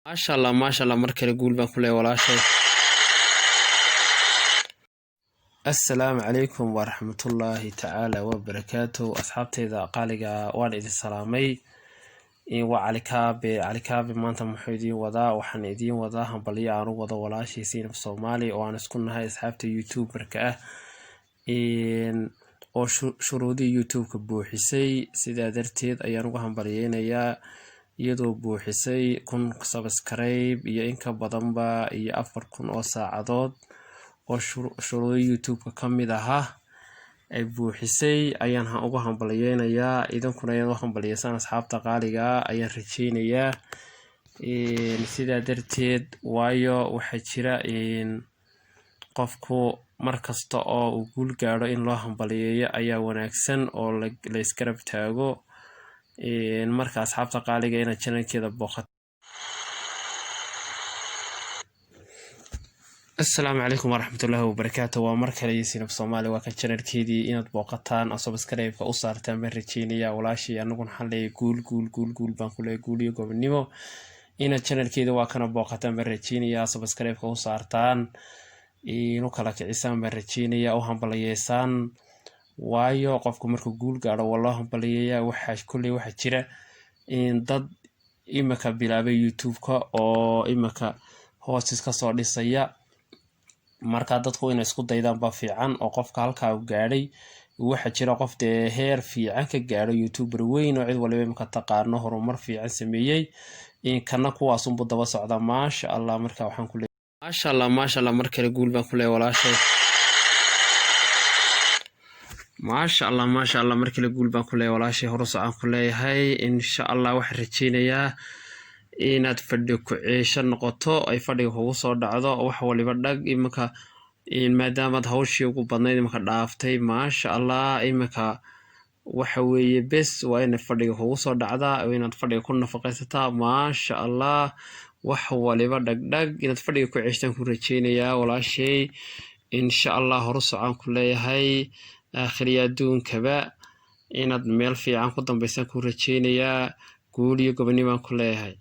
ما شاء الله مركل قول بكل ولا شيء. السلام عليكم ورحمة الله تعالى وبركاته. أصحابتي إذا قالقا وان إذا سلامي وعليكابي ما أنت محيدين وضا وحن إدين وضا هم بليا عنو وضا ولا شيء سين في الصومالي وأنا سكن هاي أصحابتي يوتيوب بركة oo shuruudii YouTube-ka buuxisay sida darteed ayaan uga hambalyeynaya iyadoo buuxisay 1000 subscribe iyo in ka badanba iyo 4000 oo saacadood oo shuruudii YouTube-ka kamid aha ay buuxisay ayaan uga hambalyeynaya idinkuna ayaan uga hambalyeysaan asxaabta qaaliga ayaan rajeynayaa sida darteed waayo waxa jira qofku markasta oo uu guul gaaro in loo hambalyeeyo ayaa wanaagsan oo la iskarab taago marka asxaabta qaaliga ina channelkeeda booqato. Assalaamu calaykum waraxmatullaahi wabarakaatuh. waa markale Yasiin Soomaali waa kan channelkeedii inaad booqataan oo subscribe-ka u saartaan baan rajeynayaa walaashii anaguna xalay guul baan ku leeyahay guul iyo gobonimo inaad channelkeeda waa kana booqataan baan rajeynayaa subscribe-ka u saartaan inuu kala kicisaan baan rajeynayaa oo hambalyeysaan waayo qofku markuu guul gaaro walaa hambalyeeyaa waxa jira in dad imaka bilaabay YouTube-ka oo imaka hoosis ka soo dhisaya marka dadku inay isku daydaan ba fiican oo qofka halka uu gaaray waxa jira qof heer fiican ka gaaro YouTuber weyn oo cid waliba imaka taqaano horumar fiican sameeyay in kana kuwaas u daba socda maasha Allah marka waxaan ku ما شاء الله مركل قول بكل ولا شيء. ما شاء الله مركل قول بكل ولا شيء هرس عن كل هاي إن شاء الله وحرتشينا يا إن تفدك عيش النقطة أي فدك هو صار عذا أو حوالي بدك إمك إن ما دامت هوشي وقبضنا إمك دافتي ما شاء الله إمك وحوي بس وين فدك هو صار عذا وين تفدك كنا فقيتها ما شاء الله وحوالي بدك إن تفدك كعيشتن كرتشينا يا ولا شيء إن شاء الله هرس عن كل هاي آخر دون كبا إن الميل في عن قدام بيسان كرتشينا يا قولي قبني ما كل هاي.